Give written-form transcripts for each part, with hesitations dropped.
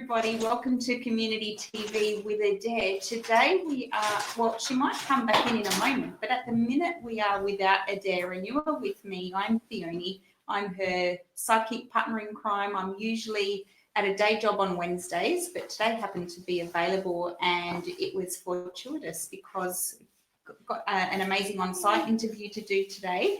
everybody. Welcome to Community TV with Adaire. Today we are, well, she might come back in a moment, but at the minute we are without Adaire, and you are with me. I'm Theonie. I'm her sidekick partner in crime. I'm usually at a day job on Wednesdays, but today happened to be available, and it was fortuitous because got an amazing on-site interview to do today.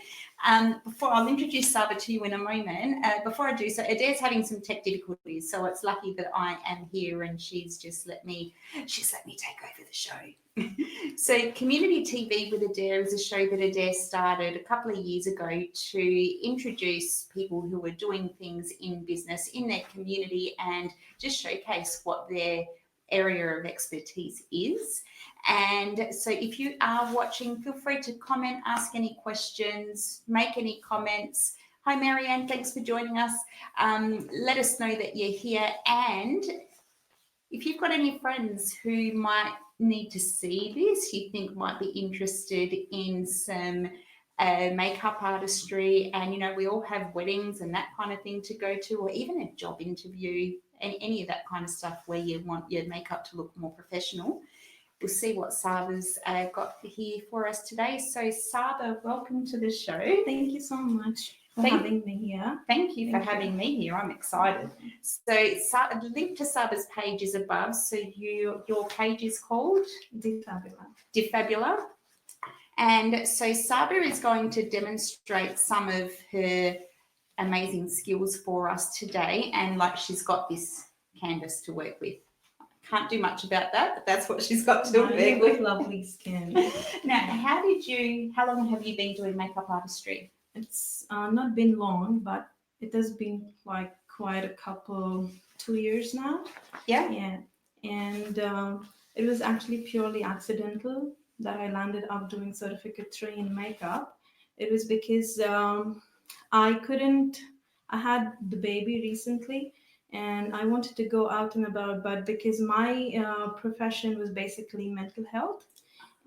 Before I'll introduce Saba to you in a moment. Before I do so, Adaire's having some tech difficulties, so it's lucky that I am here and she's let me take over the show. So Community TV with Adaire is a show that Adaire started a couple of years ago to introduce people who are doing things in business in their community and just showcase what their area of expertise is. And so if you are watching, feel free to comment, ask any questions, make any comments. Hi Marianne, thanks for joining us. Let us know that you're here, and if you've got any friends who might need to see this, you think might be interested in some makeup artistry, and you know, we all have weddings and that kind of thing to go to, or even a job interview, any of that kind of stuff where you want your makeup to look more professional. We'll see what Saba's got here for us today. So Saba, welcome to the show. Thank you so much for having me here. Thank you for having me here. I'm excited. So the link to Saba's page is above. So your page is called? Fabulla. And so Saba is going to demonstrate some of her amazing skills for us today, and like she's got this canvas to work with. Can't do much about that, but that's what she's got to work with. Lovely skin. Now, how long have you been doing makeup artistry? It's not been long, but it has been like quite a couple, 2 years now. Yeah. And it was actually purely accidental that I landed up doing certificate 3 in makeup. It was because I had the baby recently, and I wanted to go out and about, but because my profession was basically mental health,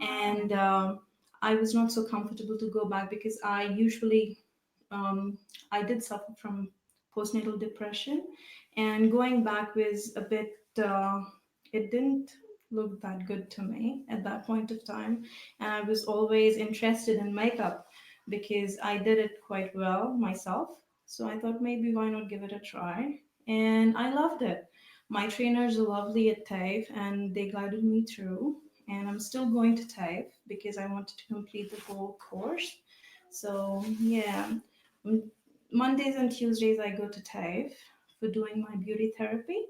and I was not so comfortable to go back because I usually, I did suffer from postnatal depression, and going back was a bit, it didn't look that good to me at that point of time. And I was always interested in makeup because I did it quite well myself. So I thought maybe why not give it a try? And I loved it. My trainers are lovely at TAFE, and they guided me through. And I'm still going to TAFE because I wanted to complete the whole course. So yeah, Mondays and Tuesdays I go to TAFE for doing my beauty therapy.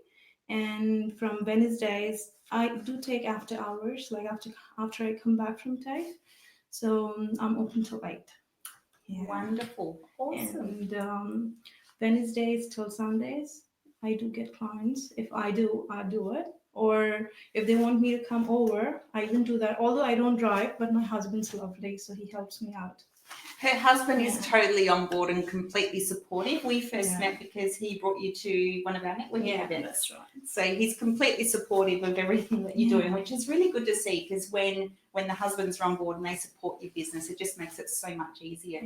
And from Wednesdays, I do take after hours, like after I come back from TAFE. So I'm open till 8. Yeah. Wonderful. Awesome. And Wednesdays till Sundays, I do get clients. If I do it. Or if they want me to come over, I even do that. Although I don't drive, but my husband's lovely, so he helps me out. Her husband is totally on board and completely supportive. We first met because he brought you to one of our networking events. That's right. So he's completely supportive of everything that you're doing, which is really good to see, because when the husbands are on board and they support your business, it just makes it so much easier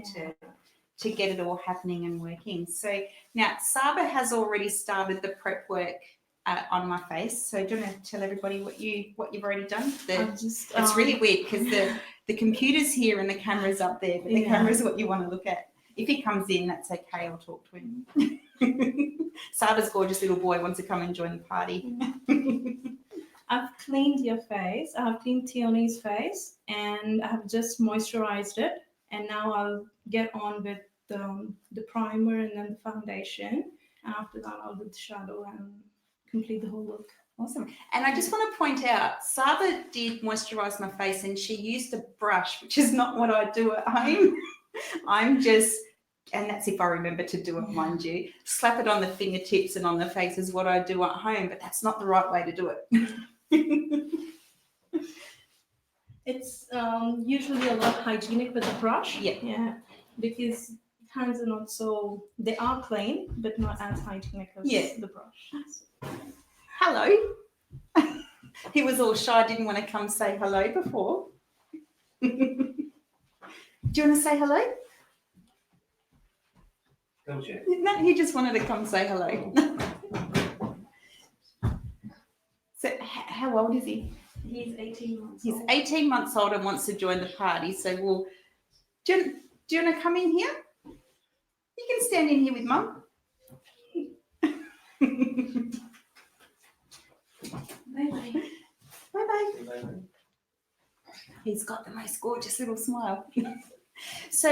to get it all happening and working. So now Saba has already started the prep work on my face. So do you want to tell everybody what you've already done? It's really weird because the computer's here and the camera's up there, but the camera's what you want to look at. If he comes in, that's okay. I'll talk to him. Saba's gorgeous little boy wants to come and join the party. I've cleaned your face. I have cleaned Theonie's face, and I have just moisturized it. And now I'll get on with the primer and then the foundation. And after that, I'll do the shadow and complete the whole look. Awesome. And I just want to point out, Saba did moisturize my face, and she used a brush, which is not what I do at home. And that's if I remember to do it, mind you. Slap it on the fingertips and on the face is what I do at home, but that's not the right way to do it. It's usually a lot hygienic with the brush. Yeah. Because hands are not so, they are clean, but not as hygienic as the brush. Hello. He was all shy, didn't want to come say hello before. Do you want to say hello? Don't you? No, he just wanted to come say hello. So how old is he? He's 18 months He's old. 18 months old and wants to join the party. So do you want to come in here? You can stand in here with Mum. Bye-bye. Bye-bye. He's got the most gorgeous little smile. So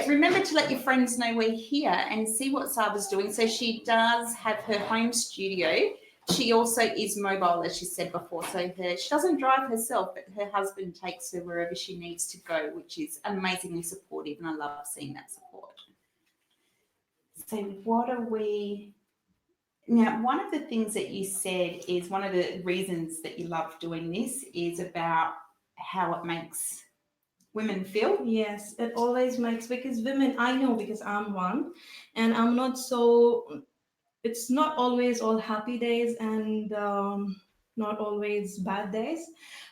remember to let your friends know we're here and see what Saba's doing. So she does have her home studio. She also is mobile, as she said before. So she doesn't drive herself, but her husband takes her wherever she needs to go, which is amazingly supportive, and I love seeing that support. So what are we... Now, one of the things that you said is one of the reasons that you love doing this is about how it makes women feel. Yes, it always makes, because women, I know because I'm one, and I'm not so, it's not always all happy days and not always bad days.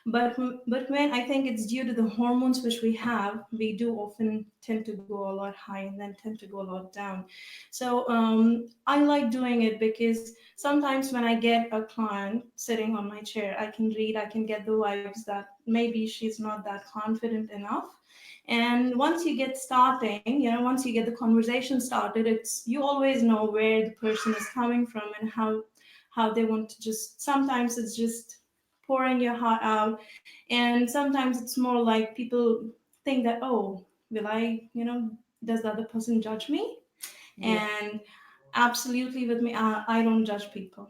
But when I think it's due to the hormones which we have, we do often tend to go a lot high and then tend to go a lot down. So I like doing it because sometimes when I get a client sitting on my chair, I can read, I can get the vibes that maybe she's not that confident enough. And once you get starting, once you get the conversation started, it's, you always know where the person is coming from and how they want to just, sometimes it's just pouring your heart out, and sometimes it's more like people think that, oh, will I, does the other person judge me? Yeah. And absolutely, with me, I don't judge people.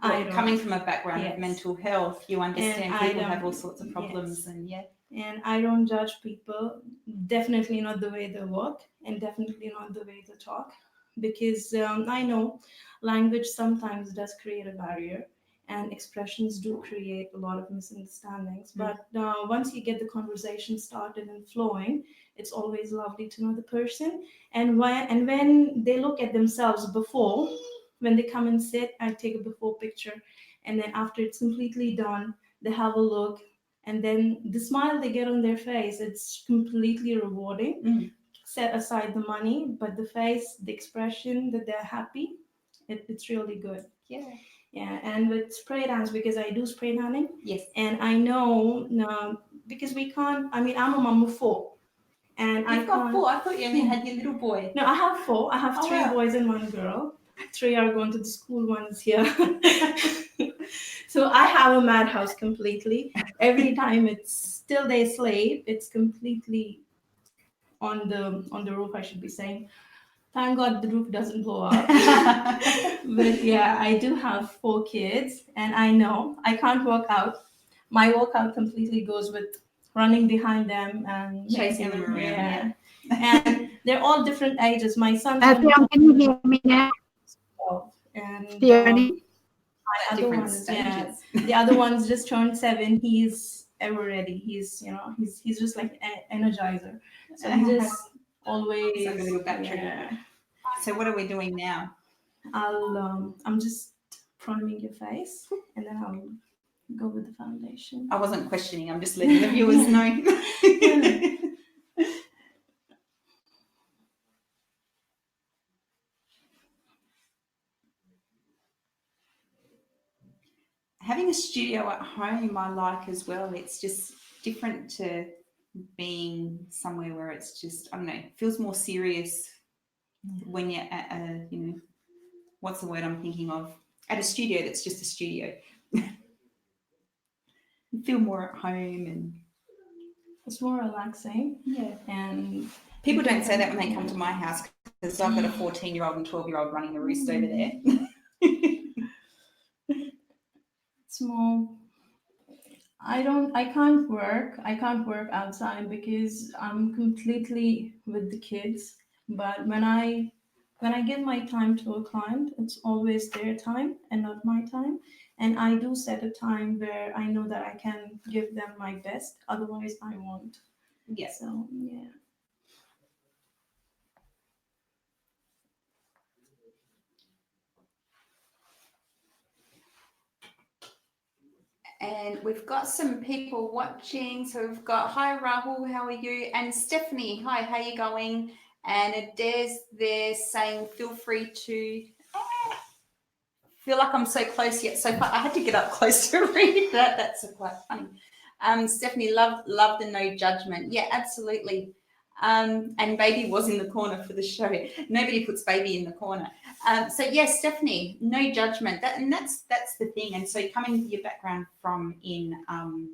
Well, coming from a background of Yes. mental health, you understand And people have all sorts of problems. Yes. And And I don't judge people, definitely not the way they walk, and definitely not the way they talk, because I know language sometimes does create a barrier, and expressions do create a lot of misunderstandings. But once you get the conversation started and flowing, it's always lovely to know the person. And when they look at themselves before, when they come and sit, I take a before picture, and then after it's completely done, they have a look, and then the smile they get on their face, it's completely rewarding. Set aside the money, but the face, the expression that they're happy, it's really good. Yeah. And with spray tans, because I do spray tanning. Yes. And I know, because we can't, I mean, I'm a mom of 4, and You've got 4. I thought you only had your little boy. No, I have 4. I have 3 boys and 1 girl. 3 are going to the school, 1 is here. So I have a madhouse completely. Every time it's till they sleep, it's completely on the roof, I should be saying. Thank God the roof doesn't blow up. But yeah, I do have 4 kids, and I know I can't work out. My workout completely goes with running behind them and Chasing them around. Yeah. And they're all different ages. My son. Can you hear me now? And Theonie? my other ones, the other one's just turned 7. He's ever ready. He's he's just like an energizer. So he just always It's like a little battery. Yeah. So what are we doing now? I'm just priming your face, and then I'll go with the foundation. I wasn't questioning. I'm just letting the viewers know. Having a studio at home, I like as well. It's just different to being somewhere where it's just, I don't know, it feels more serious when you're at a, what's the word I'm thinking of? At a studio that's just a studio. You feel more at home, and it's more relaxing. Yeah. And people don't say that when they come to my house, because I've got a 14-year-old and 12-year-old running the roost over there. It's more, I can't work outside because I'm completely with the kids. But when I give my time to a client, it's always their time and not my time. And I do set a time where I know that I can give them my best. Otherwise, I won't. Yeah. So, yeah. And we've got some people watching. So we've got, hi Rahul, how are you? And Stephanie, hi, how are you going? And Adaire's there saying, feel free feel like I'm so close yet so far. I had to get up close to read that. That's quite funny. Stephanie, love the no judgment. Yeah, absolutely. And baby was in the corner for the show. Nobody puts baby in the corner. So yes, Stephanie, no judgment. That's the thing. And so coming with your background from in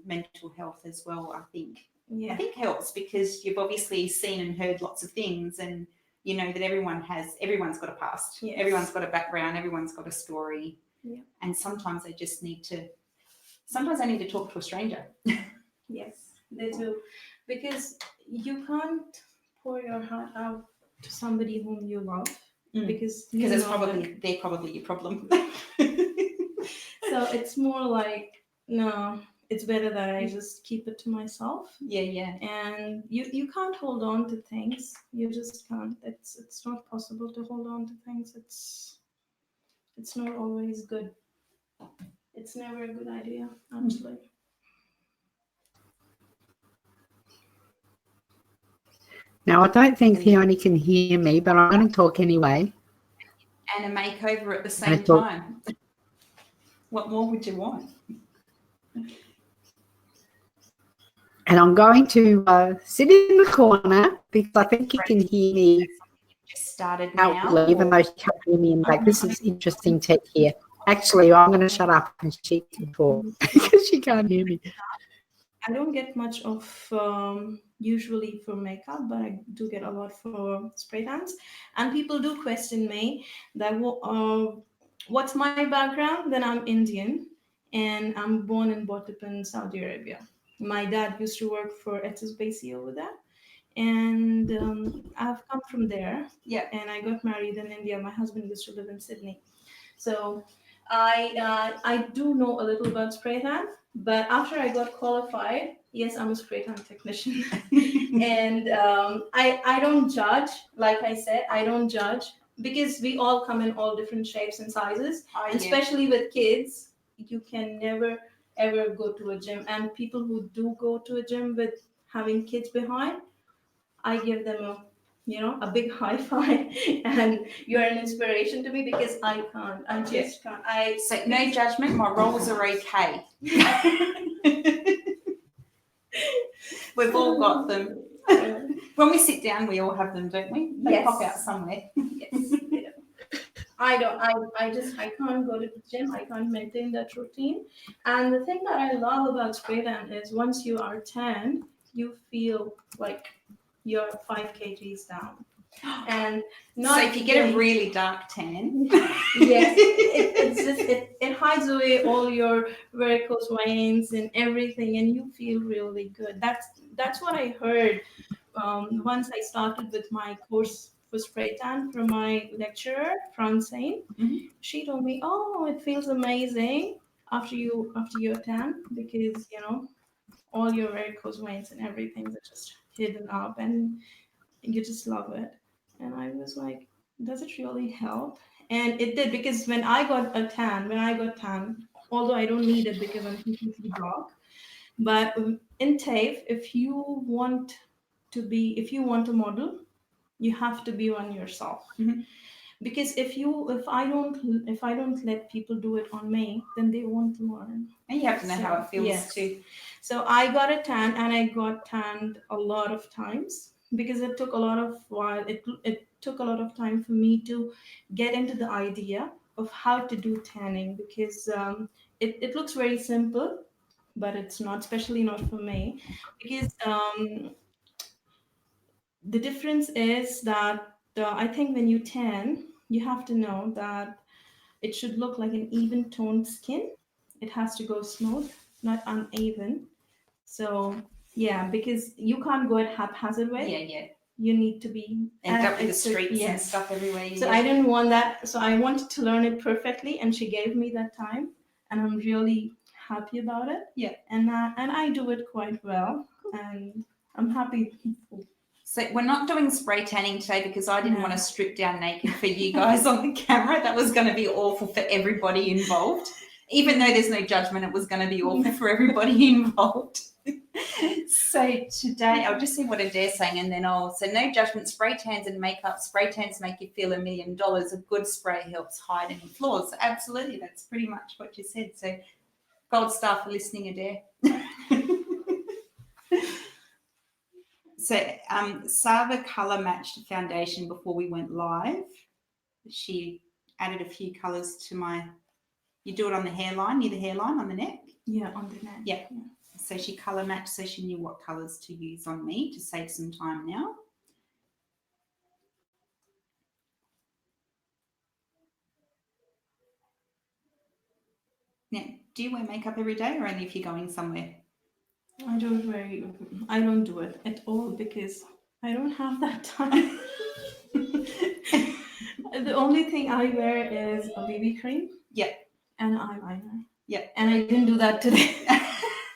mental health as well, I think helps, because you've obviously seen and heard lots of things, and you know that everyone's got a past. Yes. Everyone's got a background. Everyone's got a story. Yeah. And sometimes they just need to. Sometimes I need to talk to a stranger. Yes, they do, because you can't pour your heart out to somebody whom you love, because they're probably your problem. So it's more like, no, it's better that I just keep it to myself. Yeah. And you can't hold on to things. You just can't. It's not possible to hold on to things. It's not always good. It's never a good idea, actually. Now, I don't think Theonie can hear me, but I'm going to talk anyway. And a makeover at the same time. What more would you want? And I'm going to sit in the corner because I think you can hear me Just started now. outwardly, even though she can't hear me in the back. This is interesting tech here. Actually, I'm going to shut up and she can talk because she can't hear me. I don't get much of usually for makeup, but I do get a lot for spray tans. And people do question me that what's my background? Then I'm Indian and I'm born and brought up in Saudi Arabia. My dad used to work for HSBC over there. And I've come from there. Yeah. And I got married in India. My husband used to live in Sydney. So I do know a little about spray tan, but after I got qualified, yes, I'm a spray tan technician. And I don't judge. Like I said, I don't judge, because we all come in all different shapes and sizes. And especially with kids, you can never, ever go to a gym. And people who do go to a gym with having kids behind, I give them a big high five, and you're an inspiration to me, because I can't. I just can't. So no judgment. My rolls are okay. We've all got them. When we sit down, we all have them, don't we? They pop out somewhere. Yes. I can't go to the gym. I can't maintain that routine. And the thing that I love about spray tan is once you are tanned, you feel like you're 5 kgs down. And so if you get a really dark tan, yes, it hides away all your varicose veins and everything, and you feel really good. That's what I heard once I started with my course for spray tan from my lecturer, Francine. Mm-hmm. She told me, "Oh, it feels amazing after you're tan, because all your varicose veins and everything are just hidden up, and you just love it." And I was like, does it really help? And it did, because when I got tan, although I don't need it because I'm completely dark, but in TAFE, if you want to model, you have to be one yourself. Mm-hmm. Because if I don't let people do it on me, then they won't learn. And you have to know how it feels too. So I got a tan, and I got tanned a lot of times, because it took a lot of time for me to get into the idea of how to do tanning, because it looks very simple, but it's not, especially not for me, because the difference is that I think when you tan, you have to know that it should look like an even toned skin. It has to go smooth, not uneven. So yeah, because you can't go at haphazard way. Yeah. You need to be end up with the streaks and stuff everywhere. So I didn't want that. So I wanted to learn it perfectly, and she gave me that time, and I'm really happy about it. Yeah. And I do it quite well, and I'm happy. So we're not doing spray tanning today, because I didn't want to strip down naked for you guys on the camera. That was going to be awful for everybody involved. Even though there's no judgment, it was going to be awful for everybody involved. So today, I'll just see what Adaire's saying, and then so no judgment, spray tans and makeup. Spray tans make you feel $1 million. A good spray helps hide any flaws. Absolutely, that's pretty much what you said. So gold star for listening, Adaire. So Saba colour matched the foundation before we went live. She added a few colours to my, you do it on the hairline, near the hairline on the neck? Yeah, on the neck. Yeah. So she colour matched, so she knew what colours to use on me to save some time now. Now, do you wear makeup every day or only if you're going somewhere? I don't do it at all because I don't have that time. The only thing I wear is a BB cream. Yeah. And eyeliner. Yeah. And I didn't do that today.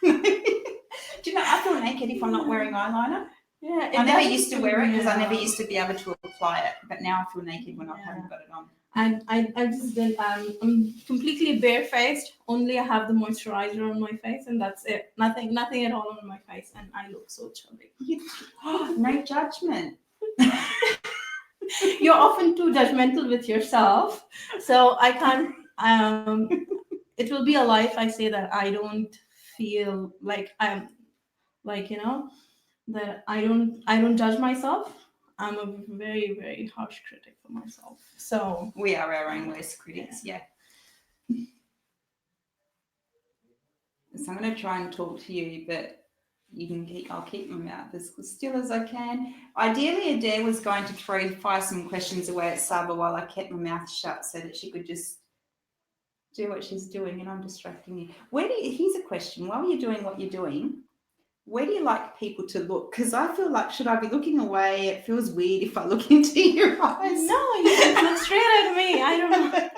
Do you know, I feel naked if I'm not wearing eyeliner. Yeah. I never used to wear it because I never used to be able to apply it, but now I feel naked when I haven't got it on. And I just didn't, I'm completely barefaced. Only I have the moisturizer on my face and that's it. Nothing at all on my face. And I look so chubby. No judgment. You're often too judgmental with yourself. So I can't, it will be a lie if I say that I don't feel like I'm, like, you know, that I don't judge myself. I'm a very, very harsh critic for myself. So we are our own worst critics, yeah. So I'm going to try and talk to you, but I'll keep my mouth as still as I can. Ideally, Adaire was going to fire some questions away at Saba while I kept my mouth shut so that she could just do what she's doing, and I'm distracting you. Here's a question. While you're doing what you're doing, where do you like people to look? Because I feel like, should I be looking away? It feels weird if I look into your eyes. No, you can look straight at me. I don't know.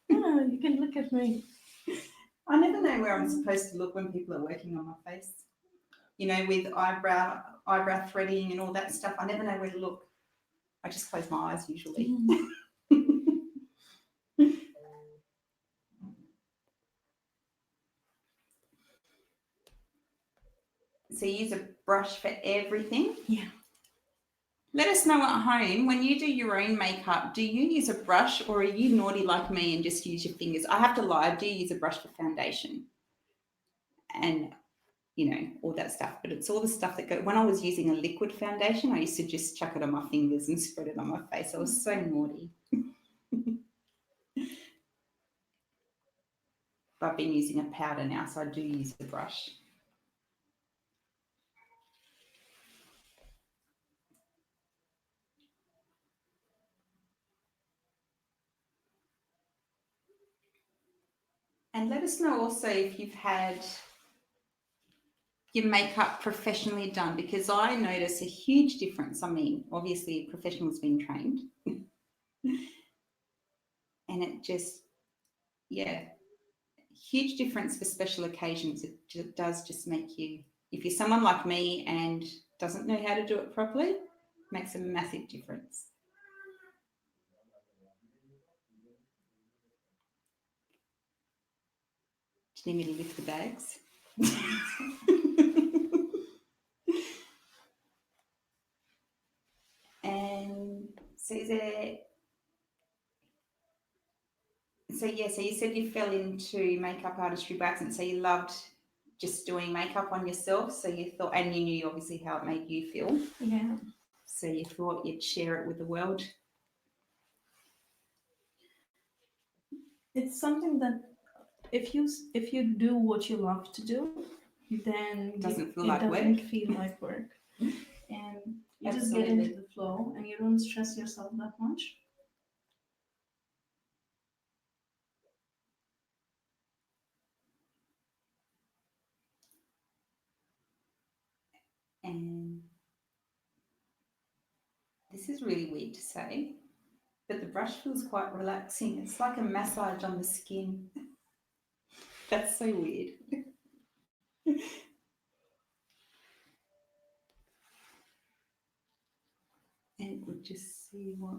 No, you can look at me. I never know where I'm supposed to look when people are working on my face. You know, with eyebrow threading and all that stuff. I never know where to look. I just close my eyes usually. So you use a brush for everything? Yeah. Let us know at home, when you do your own makeup, do you use a brush or are you naughty like me and just use your fingers? I have to lie, I do use a brush for foundation and, you know, all that stuff. But it's all the stuff that when I was using a liquid foundation, I used to just chuck it on my fingers and spread it on my face. I was so naughty. But I've been using a powder now, so I do use the brush. And let us know also if you've had your makeup professionally done, because I notice a huge difference. I mean, obviously a professional's been trained. And it just, yeah, huge difference for special occasions. It does just make you, if you're someone like me and doesn't know how to do it properly, it makes a massive difference. Do you need me to lift the bags? And so so you said you fell into makeup artistry by accident, so you loved just doing makeup on yourself, so you thought, and you knew obviously how it made you feel. Yeah. So you thought you'd share it with the world. It's something that if you do what you love to do, then it doesn't feel like work. And you just get into the flow and you don't stress yourself that much. And this is really weird to say, but the brush feels quite relaxing. It's like a massage on the skin. That's so weird. And we'll just see what.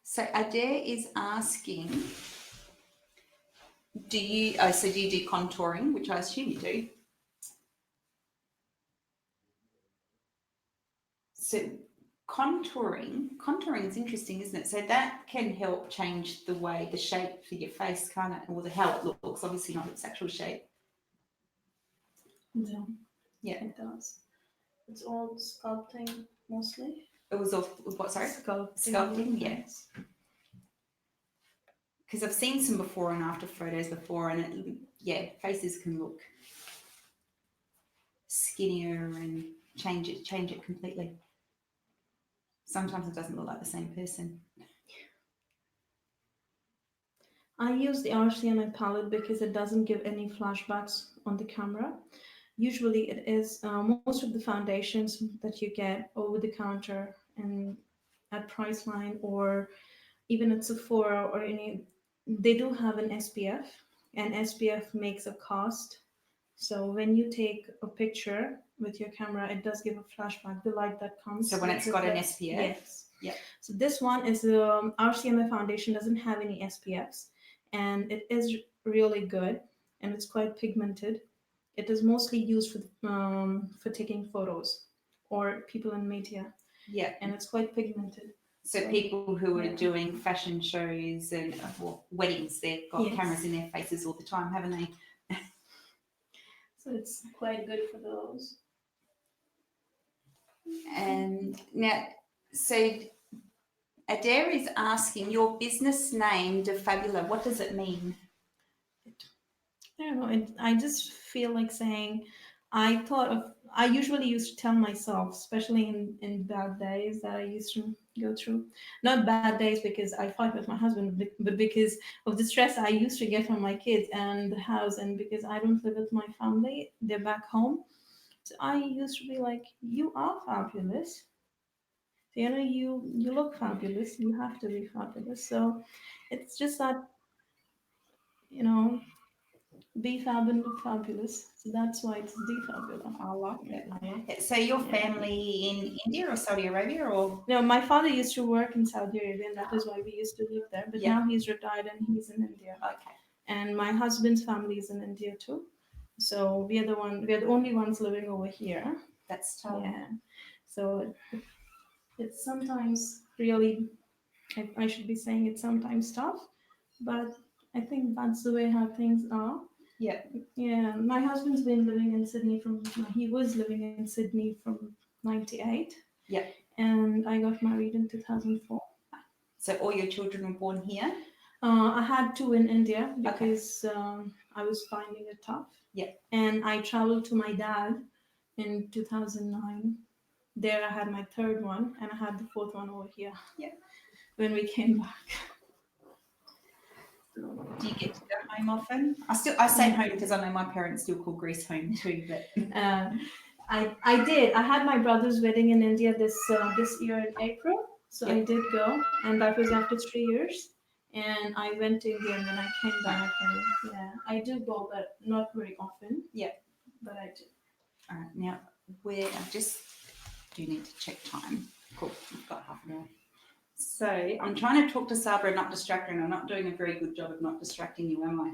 So Adaire is asking, Do you, so do you do contouring, which I assume you do? So contouring is interesting, isn't it? So that can help change the way, the shape for your face, can't it? Or how it looks, obviously not its actual shape. Yeah. Yeah. It does. It's all sculpting mostly. It was all, what, sorry? Sculpting, yes. Because I've seen some before and after photos before, and faces can look skinnier and change it completely. Sometimes it doesn't look like the same person. I use the RCMA palette because it doesn't give any flashbacks on the camera. Usually it is most of the foundations that you get over the counter and at Priceline or even at Sephora or any, they do have an SPF, and SPF makes a cast. So when you take a picture with your camera, it does give a flashback, the light that comes. So when it's got an SPF? Yes. Yeah. So this one is RCMA foundation, doesn't have any SPFs, and it is really good, and it's quite pigmented. It is mostly used for taking photos or people in media. Yeah. And it's quite pigmented. So people who are doing fashion shows and weddings, they've got cameras in their faces all the time, haven't they? So it's quite good for those. And now, so Adaire is asking, your business name, Fabulla, what does it mean? I don't know. I just feel like saying, I usually used to tell myself, especially in bad days that I used to go through. Not bad days because I fight with my husband, but because of the stress I used to get from my kids and the house, and because I don't live with my family, they're back home. So I used to be like, you are fabulous. You know, you look fabulous. You have to be fabulous. So it's just that, you know, be fab and look fabulous. So that's why it's the Fabula. I like it. I like it. So your family in India or Saudi Arabia or? No, my father used to work in Saudi Arabia, and that is why we used to live there. But now he's retired and he's in India. Okay. And my husband's family is in India too. So we are the only ones living over here. That's tough. Yeah. So it's sometimes really, I should be saying it's sometimes tough, but I think that's the way how things are. Yeah. Yeah. My husband's been living in Sydney he was living in Sydney from 98. Yeah. And I got married in 2004. So all your children were born here? I had two in India because I was finding it tough. Yeah. And I traveled to my dad in 2009. There I had my third one, and I had the fourth one over here. Yeah. When we came back. Do you get to go home often? I say home because I know my parents still call Greece home too. But I did. I had my brother's wedding in India this year in April, so I did go, and that was after 3 years. And I went to India, and then I came back, and I do go, but not very often. Yeah, but I do. All right, now I just do need to check time. Cool, we've got half an hour. So I'm trying to talk to Saba and not distract her, and I'm not doing a very good job of not distracting you, am I?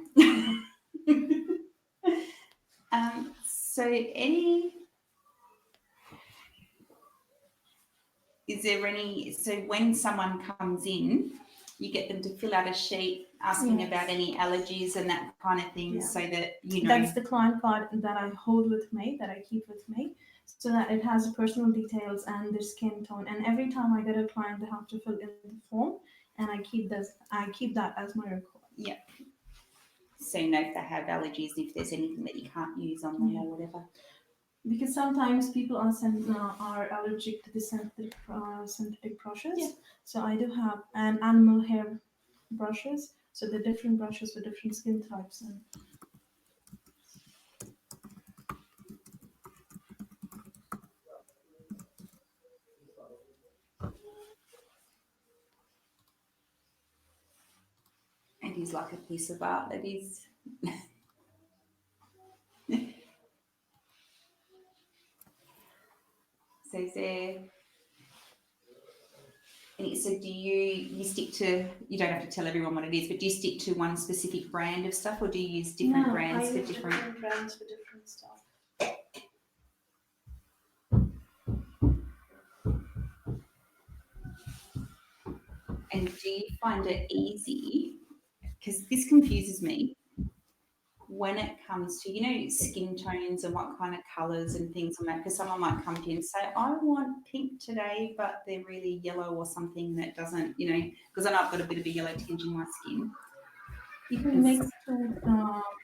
So when someone comes in, you get them to fill out a sheet asking about any allergies and that kind of thing, so that you know. That's the client card that I hold with me, that I keep with me, so that it has personal details and their skin tone. And every time I get a client, they have to fill in the form, and I keep that as my record. Yeah. So you know if they have allergies, if there's anything that you can't use on them or whatever. Because sometimes people are allergic to the synthetic brushes. Yeah. So I do have animal hair brushes. So the different brushes for different skin types. And he's like a piece of art that is. So is there And so do you stick to, you don't have to tell everyone what it is, but do you stick to one specific brand of stuff, or do you use different No, brands I for use different? brands for different stuff. And do you find it easy, because this confuses me, when it comes to, skin tones and what kind of colours and things on that, because someone might come to you and say, I want pink today, but they're really yellow or something that doesn't, because I know I've got a bit of a yellow tinge in my skin. You can mix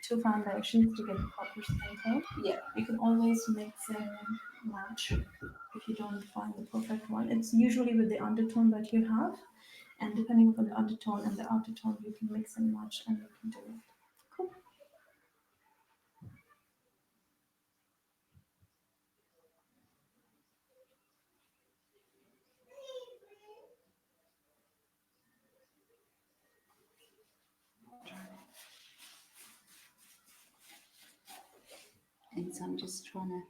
two foundations to get the proper skin tone. Yeah. You can always mix and match if you don't find the perfect one. It's usually with the undertone that you have, and depending on the undertone and the outer tone, you can mix and match and you can do it. Cool. And so I'm just trying to.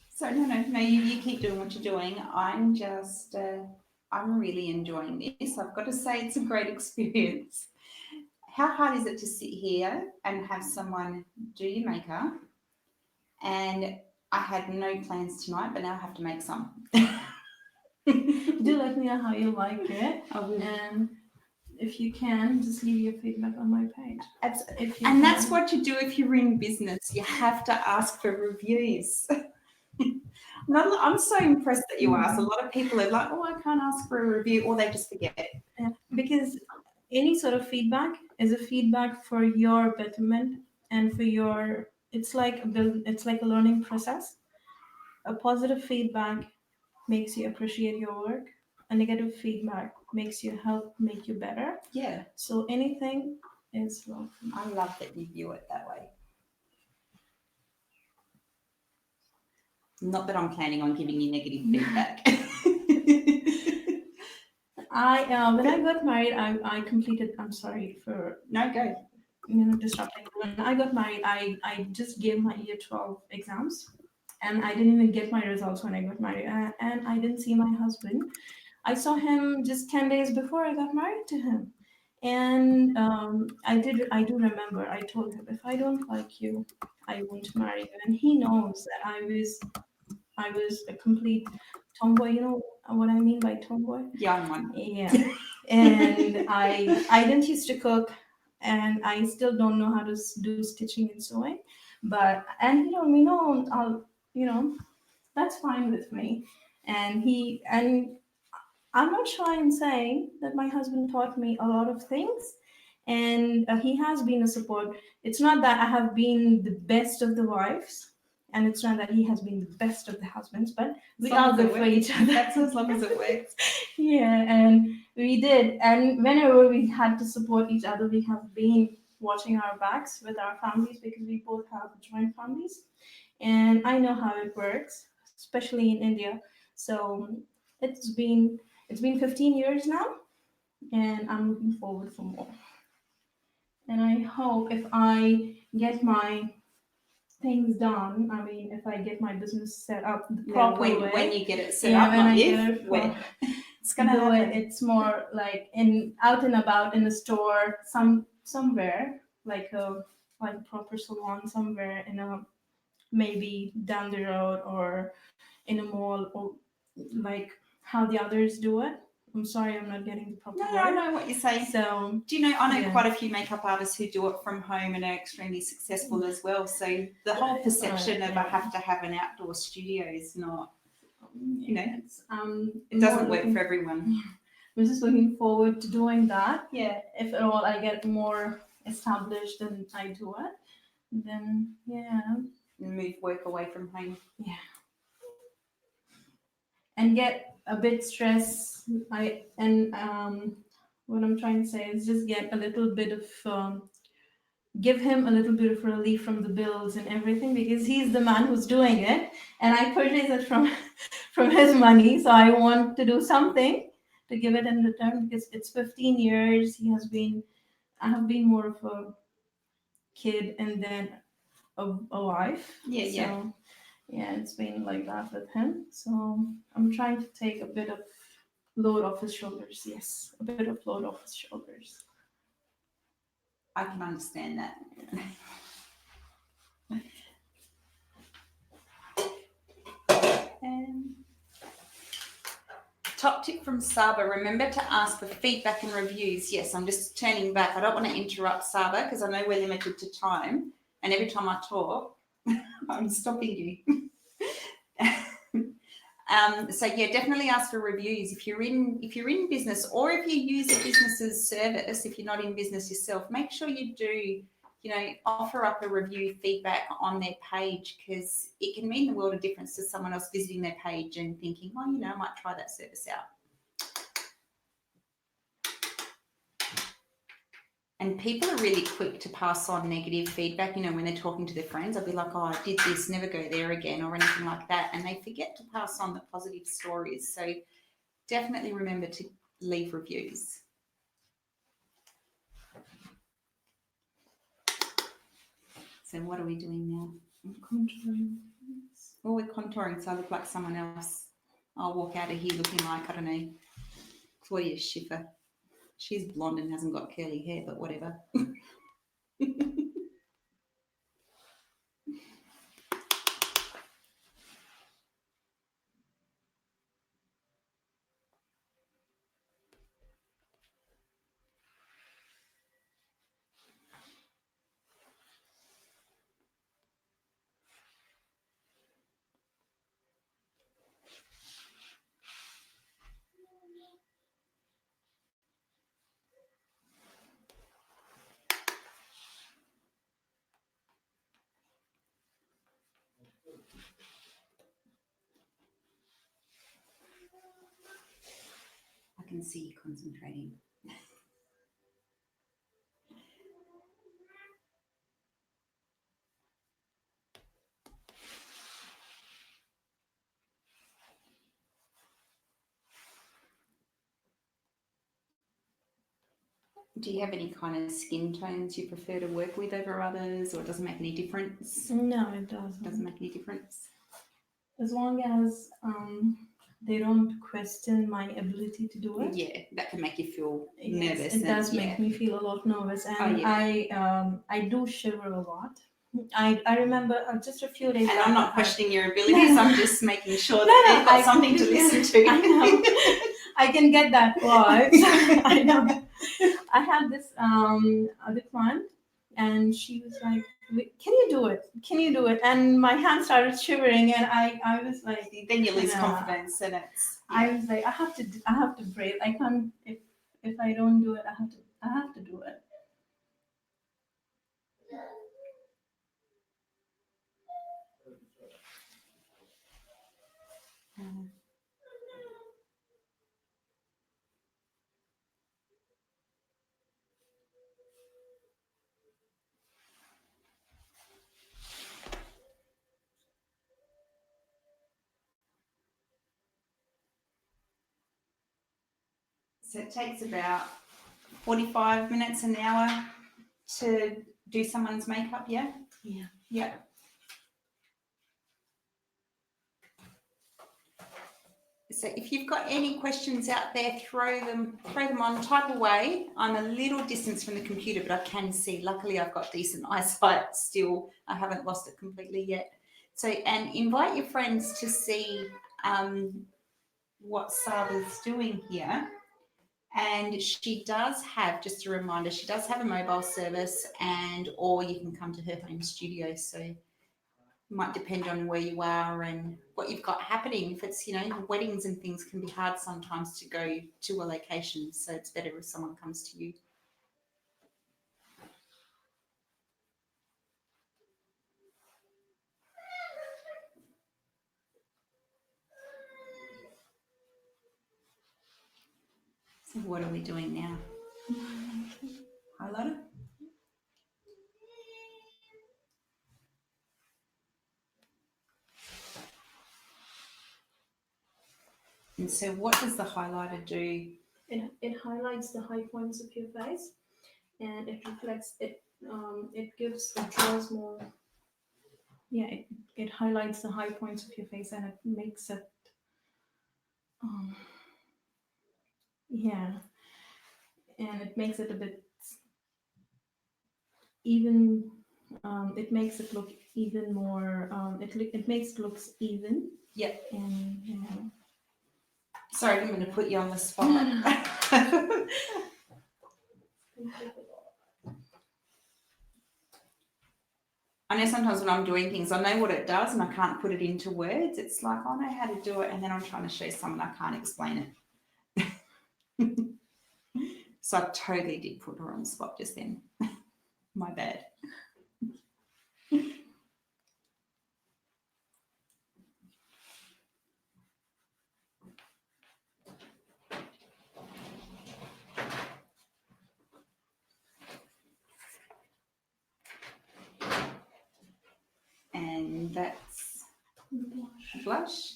So no, you keep doing what you're doing. I'm just, I'm really enjoying this. I've got to say, it's a great experience. How hard is it to sit here and have someone do your makeup? And I had no plans tonight, but now I have to make some. Do let me know how you like it, I will. and if you can, just leave your feedback on my page. That's what you do if you're in business. You have to ask for reviews. I'm so impressed that you asked. A lot of people are like, I can't ask for a review, or they just forget it. Yeah, because any sort of feedback is a feedback for your betterment and for your. It's like a learning process. A positive feedback makes you appreciate your work. A negative feedback makes make you better. Yeah. So anything is welcome. I love that you view it that way. Not that I'm planning on giving you negative feedback. When I got married, I completed. I'm sorry for go. Disrupting. When I got married, I just gave my year 12 exams, and I didn't even get my results when I got married. And I didn't see my husband. I saw him just 10 days before I got married to him. And I do remember I told him, if I don't like you, I won't marry you. And he knows that I was a complete tomboy. You know what I mean by tomboy? Yeah, I'm one. Yeah. And I didn't used to cook, and I still don't know how to do stitching and sewing. But that's fine with me. And I'm not shy in saying that my husband taught me a lot of things, and he has been a support. It's not that I have been the best of the wives, and it's not that he has been the best of the husbands, but we are good for each other. That's as long as it works. Yeah, and we did. And whenever we had to support each other, we have been watching our backs with our families, because we both have joint families. And I know how it works, especially in India. So it's been 15 years now, and I'm looking forward for more. And I hope if I get my things done, I mean, if I get my business set up the proper way. When you get it set up, when not I if, get it when. It's going to happen. It's more like out and about in the store, somewhere, like a proper salon somewhere, maybe down the road, or in a mall, or like how the others do it. I'm sorry, I'm not getting the proper word. I know what you're saying. So, do you know, I know quite a few makeup artists who do it from home and are extremely successful as well. So the whole perception of I have to have an outdoor studio is not, it doesn't work for everyone. I'm just looking forward to doing that. Yeah. If at all I get more established and I do it, then move work away from home. Yeah. And get a bit stressed. What I'm trying to say is just get a little bit of give him a little bit of relief from the bills and everything, because he's the man who's doing it, and I purchase it from his money. So I want to do something to give it in return, because it's 15 years. I have been more of a kid and then a wife. Yeah, it's been like that with him. So I'm trying to take a bit of load off his shoulders. Yes, a bit of load off his shoulders. I can understand that. Top tip from Saba, remember to ask for feedback and reviews. Yes, I'm just turning back. I don't want to interrupt Saba because I know we're limited to time. And every time I talk, I'm stopping you. So yeah, definitely ask for reviews. If you're in business, or if you use a business's service, if you're not in business yourself, make sure you do, offer up a review feedback on their page, because it can mean the world of difference to someone else visiting their page and thinking, oh, I might try that service out. And people are really quick to pass on negative feedback, when they're talking to their friends. I'll be like, oh, I did this, never go there again, or anything like that. And they forget to pass on the positive stories. So definitely remember to leave reviews. So what are we doing now? I'm contouring. Well, we're contouring, so I look like someone else. I'll walk out of here looking like, I don't know, Claudia Schiffer. She's blonde and hasn't got curly hair, but whatever. I can see you concentrating. Do you have any kind of skin tones you prefer to work with over others, or it doesn't make any difference? No, it doesn't. Doesn't make any difference. As long as they don't question my ability to do it. Yeah, that can make you feel Yes, nervous. it does make me feel a lot nervous, and I do shiver a lot. I remember just a few days. And back I'm not questioning your abilities. I'm just making sure that they've got something to listen to. I know. I can get that vibes. I know. I had this other client, and she was like, "Can you do it? Can you do it?" And my hand started shivering, and I was like, then you lose confidence, and it's. Yeah. I was like, I have to breathe. I can't. If I don't do it, I have to do it. So it takes about 45 minutes, an hour to do someone's makeup, yeah? Yeah. Yeah. So if you've got any questions out there, throw them on, type away. I'm a little distance from the computer, but I can see. Luckily, I've got decent eyesight still. I haven't lost it completely yet. So, and invite your friends to see what Saba's doing here. And she does have, just a reminder, she does have a mobile service, or you can come to her home studio. So it might depend on where you are and what you've got happening. If it's, weddings and things can be hard sometimes to go to a location. So it's better if someone comes to you. So what are we doing now? Highlighter? And so what does the highlighter do? It highlights the high points of your face, and it reflects it. It draws more. Yeah, it highlights the high points of your face, and it makes it Yeah, and it makes it a bit even. It makes it look even more. It makes it looks even. Yep. And yeah. Sorry, I'm going to put you on the spot. I know sometimes when I'm doing things, I know what it does and I can't put it into words. It's like, I know how to do it, and then I'm trying to show someone I can't explain it. So I totally did put her on the spot just then. My bad. And that's blush.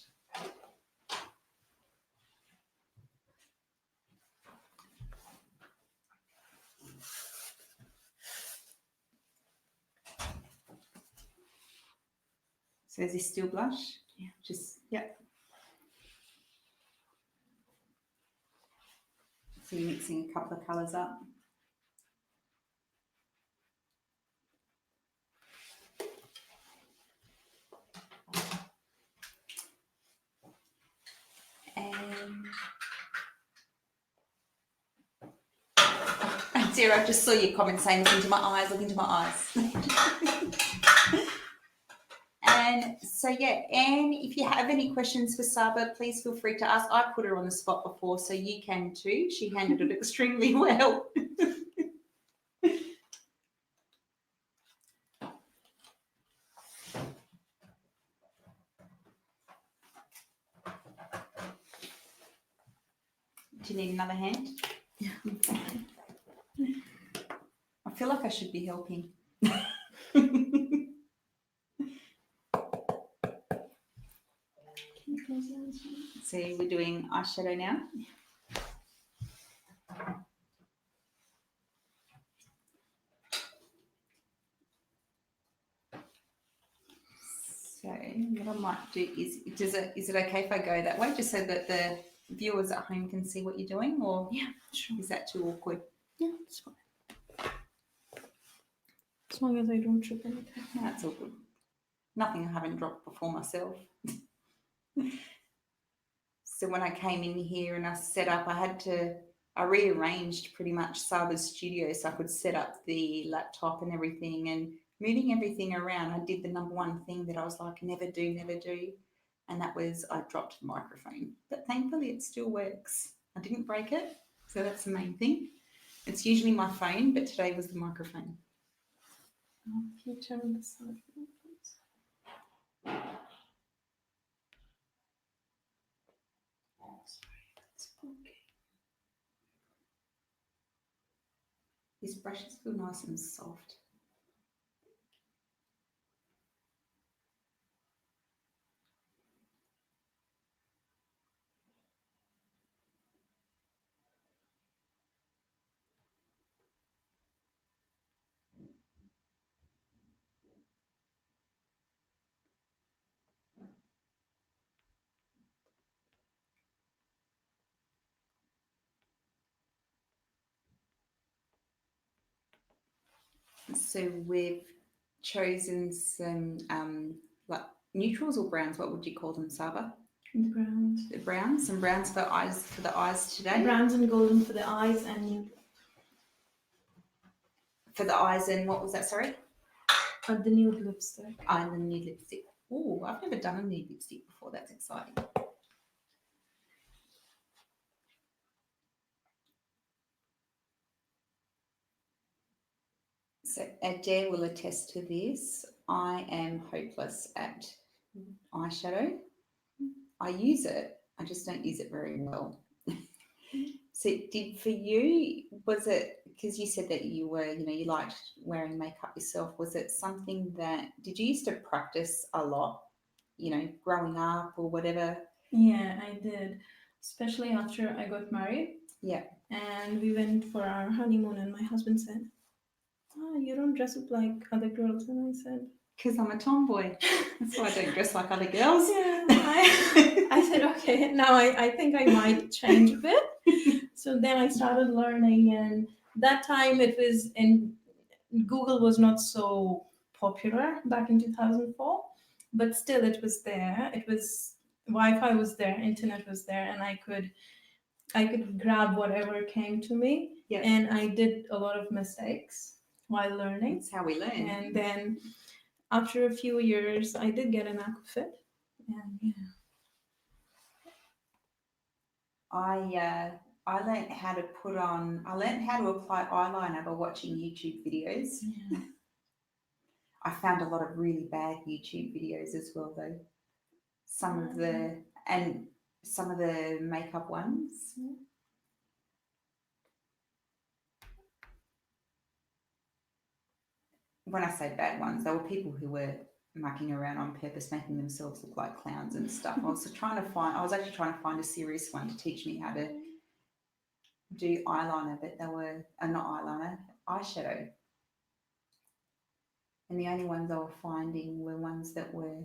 So is this still blush? Yeah. Just, yep. So you're mixing a couple of colours up. And Sarah, I just saw your comment saying, look into my eyes, look into my eyes. And so, yeah, Anne, if you have any questions for Saba, please feel free to ask. I put her on the spot before, so you can too. She handled it extremely well. Do you need another hand? Yeah. I feel like I should be helping. So we're doing eyeshadow now. So what I might do is it okay if I go that way, just so that the viewers at home can see what you're doing, or Yeah, sure. is that too awkward? Yeah, it's fine. As long as I don't trip anything. No, that's all good. Nothing I haven't dropped before myself. So when I came in here and I set up, I rearranged pretty much Saba's studio so I could set up the laptop and everything, and moving everything around. I did the number one thing that I was like, never do. And that was I dropped the microphone. But thankfully it still works. I didn't break it. So that's the main thing. It's usually my phone, but today was the microphone. Can you turn this side? These brushes feel nice and soft. So we've chosen some like neutrals or browns. What would you call them, Saba? The browns. The browns. Some browns for the eyes today. Browns and golden for the eyes, and nude. For the eyes, and what was that? Sorry. The nude lipstick. And the nude lipstick. Oh, I've never done a nude lipstick before. That's exciting. So Adaire will attest to this. I am hopeless at eyeshadow. I use it, I just don't use it very well. So for you, was it, because you said that you were, you liked wearing makeup yourself, was it something that, did you used to practice a lot, growing up or whatever? Yeah, I did, especially after I got married. Yeah. And we went for our honeymoon, and my husband said, "Oh, you don't dress up like other girls." And I said, "Because I'm a tomboy. That's why I don't dress like other girls." Yeah, I said, okay, now I think I might change a bit. So So then I started learning, and that time it was in Google was not so popular back in 2004, but still it was there. It was Wi-Fi was there, internet was there, and I could grab whatever came to me. Yeah. And I did a lot of mistakes while learning. That's how we learn. And then after a few years, I did get an aquafit. And yeah. I learned how to I learned how to apply eyeliner by watching YouTube videos. Yeah. I found a lot of really bad YouTube videos as well, though. Some of the makeup ones. When I say bad ones, they were people who were mucking around on purpose, making themselves look like clowns and stuff. I was actually trying to find a serious one to teach me how to do eyeliner, but they were not eyeliner, eyeshadow. And the only ones I were finding were ones that were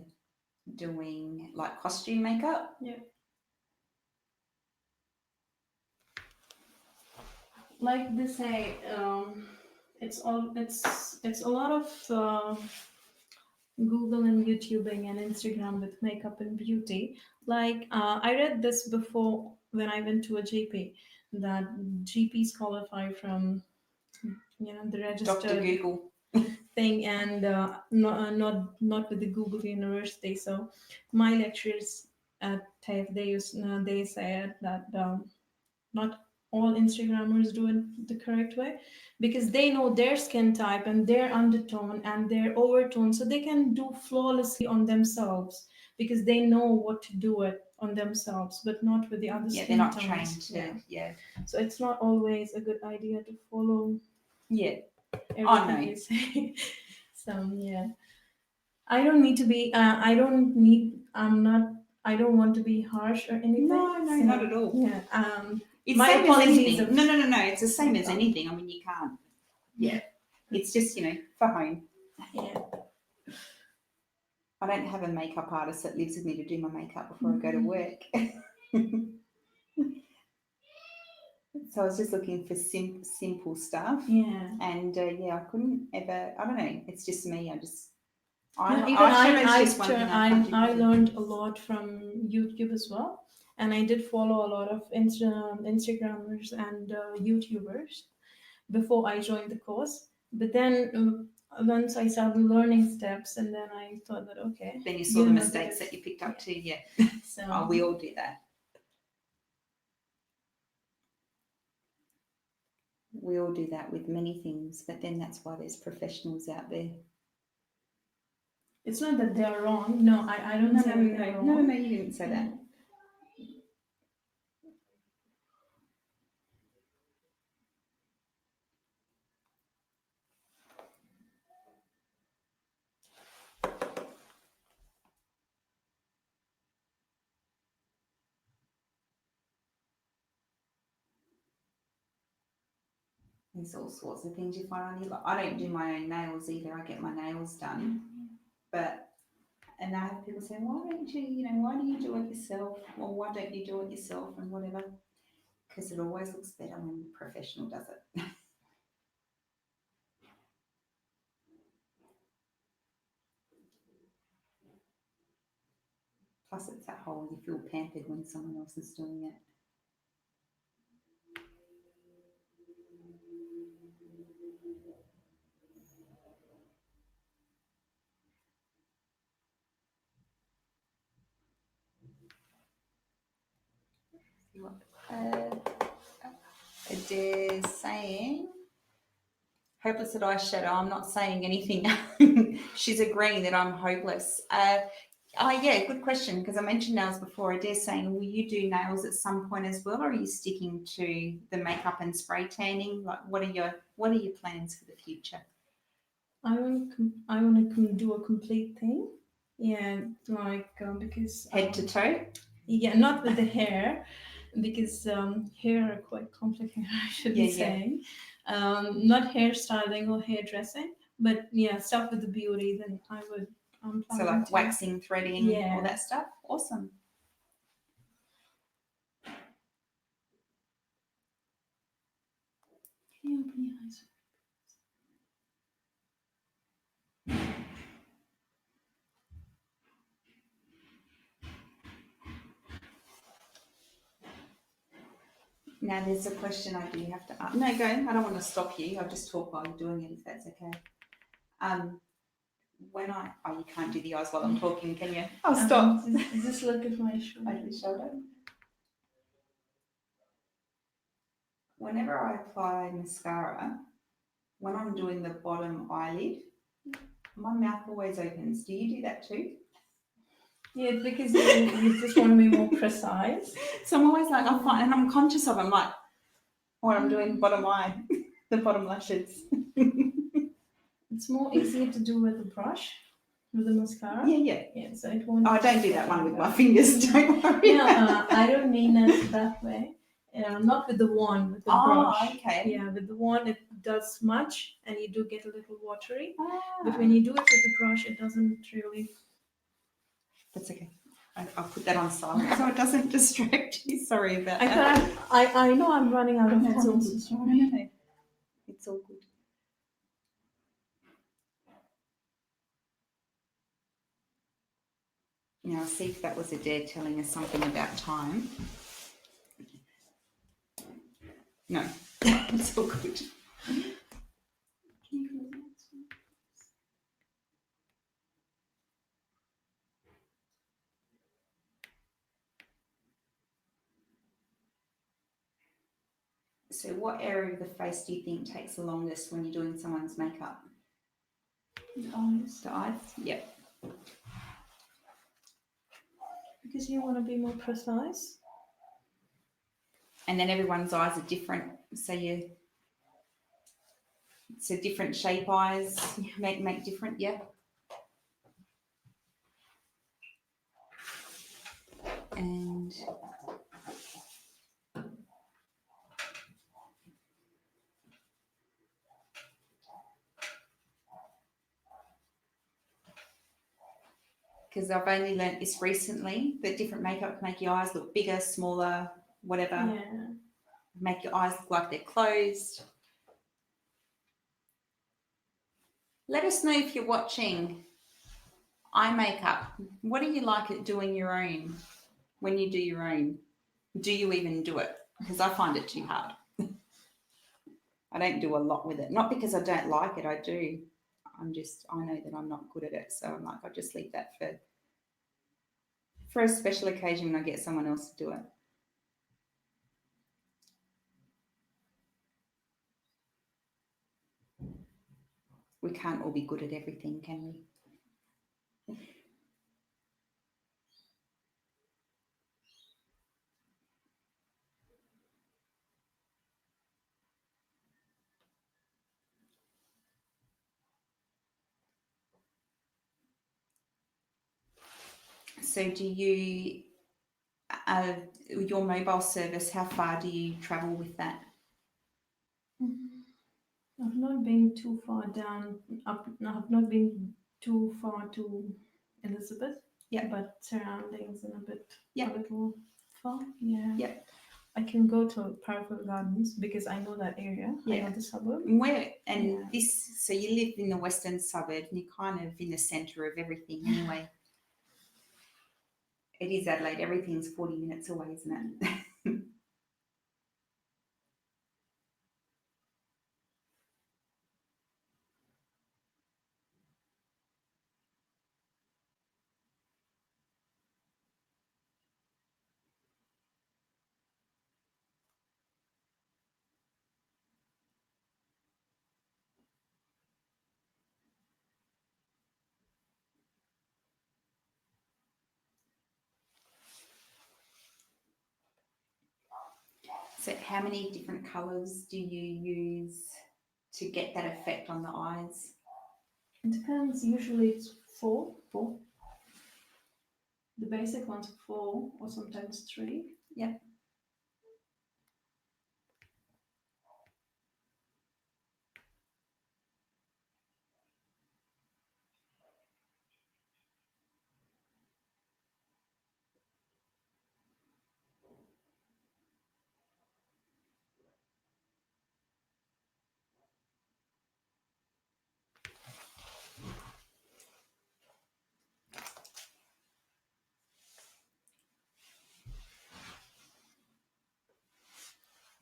doing like costume makeup. Yeah. Like they say, it's a lot of Google and YouTubing and Instagram with makeup and beauty. Like I read this before when I went to a GP, that GPs qualify from the Dr. registered Google. thing, and not with the Google University. So my lecturers at TAFE, they said that not all Instagrammers do it the correct way, because they know their skin type and their undertone and their overtone, so they can do flawlessly on themselves because they know what to do it on themselves, but not with the other Yeah, skin they're not tones. trained to. Yeah. So it's not always a good idea to follow Yeah. everything no. they say. So yeah, I don't need to be. I don't need. I'm not. I don't want to be harsh or anything. No, So, not at all. Yeah. It's My same as apologies anything. if- No. It's the same as anything. I mean, you can't. Yeah. It's just, for home. Yeah. I don't have a makeup artist that lives with me to do my makeup before I go to work. So I was just looking for simple stuff. Yeah. And I couldn't ever. I don't know. It's just me. Even eyeshadow's just one thing I can't do. I learned a lot from YouTube as well, and I did follow a lot of Instagrammers and YouTubers before I joined the course. But then once I started learning steps, and then I thought that okay. Then you saw the mistakes that you picked up too. Yeah. So We all do that. We all do that with many things, but then that's why there's professionals out there. it's not that they're wrong. No, I don't say that they're wrong. No, you didn't say that. There's all sorts of things you find on your. I don't do my own nails either. I get my nails done, and I have people say, why don't you, why do you do it yourself, or why don't you do it yourself, and whatever. Because it always looks better when a professional does it. Plus, it's that whole you feel pampered when someone else is doing it. Adaire saying, hopeless at eyeshadow. I'm not saying anything. She's agreeing that I'm hopeless. Yeah, good question, because I mentioned nails before. Adaire saying, will you do nails at some point as well, or are you sticking to the makeup and spray tanning? Like, what are your plans for the future? I want to do a complete thing. Yeah, like because Head to toe? Yeah, not with the hair, because hair are quite complicated, I should be saying. Not hairstyling or hairdressing, but yeah, stuff with the beauty. Then I would. So like waxing, threading, all that stuff. Awesome. Can you open your eyes? Now there's a question I do have to ask. No, go. I don't want to stop you. I'll just talk while you're doing it if that's okay. You can't do the eyes while I'm talking, can you? I'll stop. Just look at my shoulder. Over the shoulder. Whenever I apply mascara, when I'm doing the bottom eyelid, my mouth always opens. Do you do that too? Yeah, because you just want to be more precise. So I'm always like, and I'm conscious of it. I'm like, when I'm doing bottom eye, the bottom lashes. It's more easier to do with the brush, with the mascara. Yeah. Yeah, so it won't. Oh, I don't do that one with my fingers, don't worry. No, I don't mean it that way. Not with the wand, with the brush. Okay. Yeah, with the wand it does much and you do get a little watery. Ah. But when you do it with the brush, it doesn't really. That's okay. I'll put that on silent so it doesn't distract you. Sorry about I that. I know I'm running out of That's all time. good. So No. It's all good. Now I'll see if that was Adaire telling us something about time. No, it's all good. So what area of the face do you think takes the longest when you're doing someone's makeup? the eyes. The eyes? Yep. Because you want to be more precise. And then everyone's eyes are different. So different shape eyes make different, yeah. And because I've only learnt this recently, that different makeup can make your eyes look bigger, smaller, whatever. Yeah. Make your eyes look like they're closed. Let us know if you're watching eye makeup. What do you like at doing your own when you do your own? Do you even do it? Because I find it too hard. I don't do a lot with it. Not because I don't like it, I do. I know that I'm not good at it. So I'm like, I'll just leave that for a special occasion when I get someone else to do it. We can't all be good at everything, can we? So do you, your mobile service, how far do you travel with that? I've not been too far down. I've not been too far to Elizabeth. Yeah. But surroundings and a Yeah. little far. Yeah. Yeah. I can go to Parafield Gardens because I know that area. I Yeah. know the suburb. So you live in the western suburb and you're kind of in the centre of everything anyway. It is Adelaide. Everything's 40 minutes away, isn't it? So how many different colours do you use to get that effect on the eyes? It depends. Usually it's 4. 4? The basic ones 4 or sometimes 3. Yep.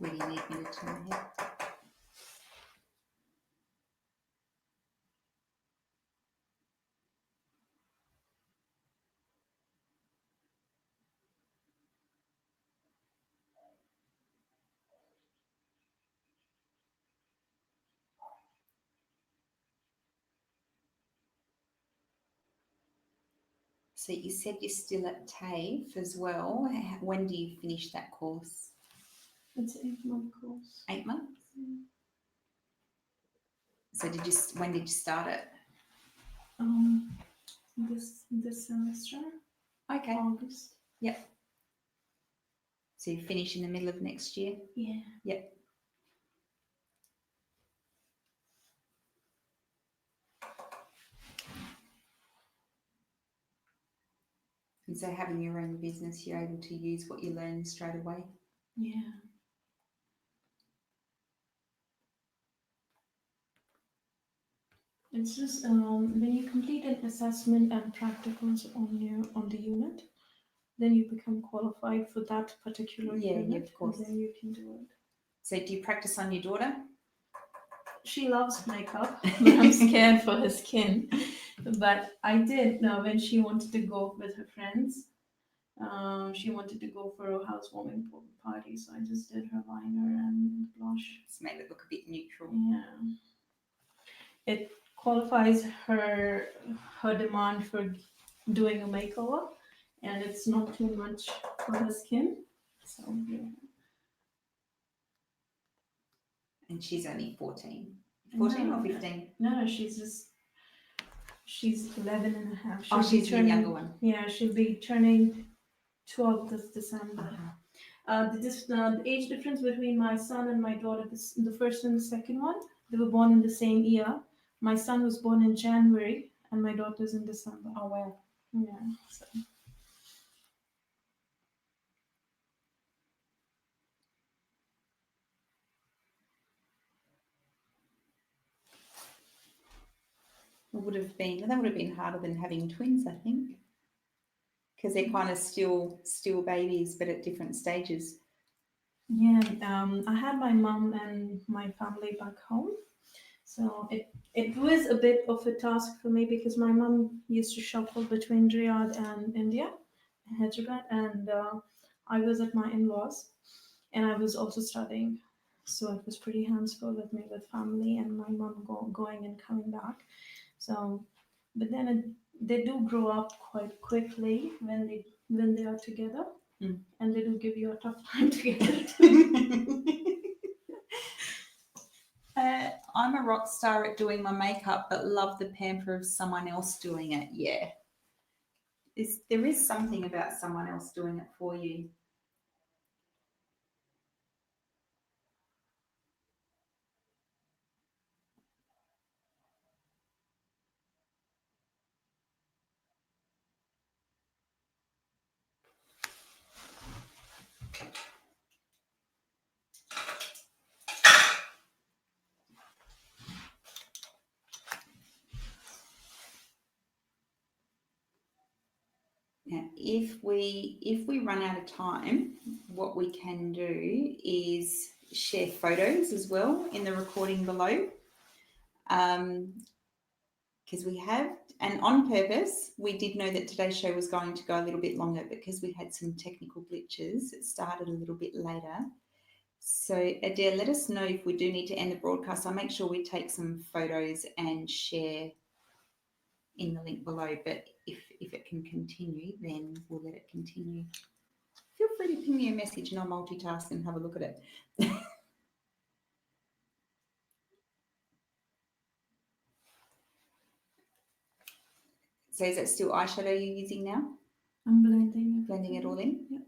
Where do you need me to turn my head? So you said you're still at TAFE as well. When do you finish that course? It's an 8-month course. 8 months? So when did you start it? This semester, Okay. August. So you finish in the middle of next year? Yeah. Yep. And so having your own business, you're able to use what you learn straight away? Yeah. It's just when you complete an assessment and practicals on the unit, then you become qualified for that particular unit. Yeah, of course. And then you can do it. So do you practice on your daughter? She loves makeup, but I'm scared for her skin. But I did when she wanted to go with her friends. She wanted to go for a housewarming party, so I just did her liner and blush. It's made it look a bit neutral. Yeah. It qualifies her demand for doing a makeover, and it's not too much for her skin. So yeah. And she's only 14. 14 or 15? No, she's 11 and a half. Oh, she's the younger one. Yeah, she'll be turning 12 this December. The age difference between my son and my daughter, the first and the second one, they were born in the same year. My son was born in January, and my daughter's in December. Oh, wow. Yeah. So. That would have been harder than having twins, I think, because they're kind of still babies, but at different stages. Yeah, I had my mom and my family back home, so it was a bit of a task for me because my mom used to shuffle between Riyadh and India, Hyderabad, and I was at my in-laws, and I was also studying, so it was pretty hands-full with me with family and my mom going and coming back. So, but then they do grow up quite quickly when they are together. And they do give you a tough time together. I'm a rock star at doing my makeup, but love the pamper of someone else doing it. Yeah. There is something about someone else doing it for you. Now, if we run out of time, what we can do is share photos as well in the recording below. Because we have, and on purpose, we did know that today's show was going to go a little bit longer because we had some technical glitches. It started a little bit later. So Adaire, let us know if we do need to end the broadcast. I'll make sure we take some photos and share in the link below, but if it can continue, then we'll let it continue. Feel free to ping me a message and I'll multitask and have a look at it. So is that still eyeshadow you're using now? I'm blending. Blending it all in? Yep.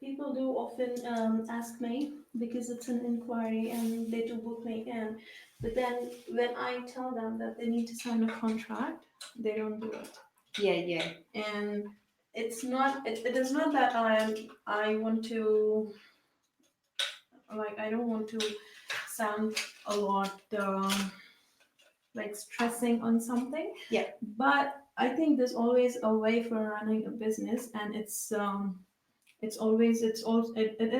people do often ask me because it's an inquiry and they do book me in. But then when I tell them that they need to sign a contract, they don't do it. Yeah. And it's not. It is not that I want to, like, I don't want to sound a lot like stressing on something. Yeah. But I think there's always a way for running a business, and it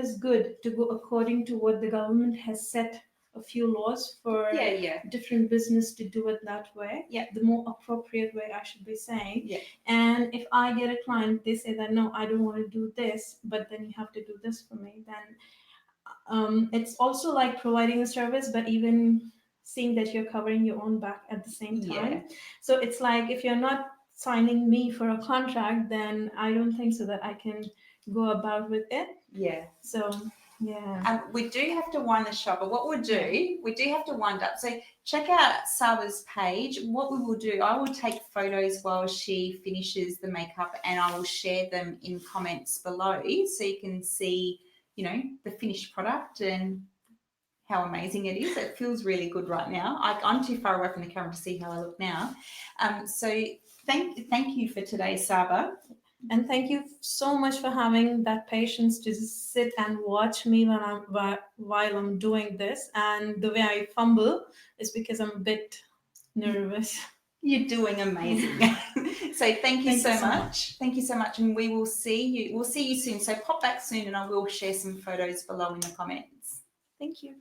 is good to go according to what the government has set a few laws for Yeah. different business to do it that way. Yeah. The more appropriate way, I should be saying. Yeah. And if I get a client, they say that no, I don't want to do this, but then you have to do this for me, then it's also like providing a service, but even seeing that you're covering your own back at the same time. Yeah. So it's like, if you're not signing me for a contract, then I don't think so that I can go about with it. Yeah. So yeah. We do have to wind the shop, but what we'll do, we do have to wind up. So check out Saba's page. What we will do, I will take photos while she finishes the makeup, and I will share them in comments below so you can see, you know, the finished product and how amazing it is. It feels really good right now. I'm too far away from the camera to see how I look now. So thank you for today, Saba. And thank you so much for having that patience to just sit and watch me while I'm doing this. And the way I fumble is because I'm a bit nervous. You're doing amazing. So thank you so much. Thank you so much. And we will see you. We'll see you soon. So pop back soon, and I will share some photos below in the comments. Thank you.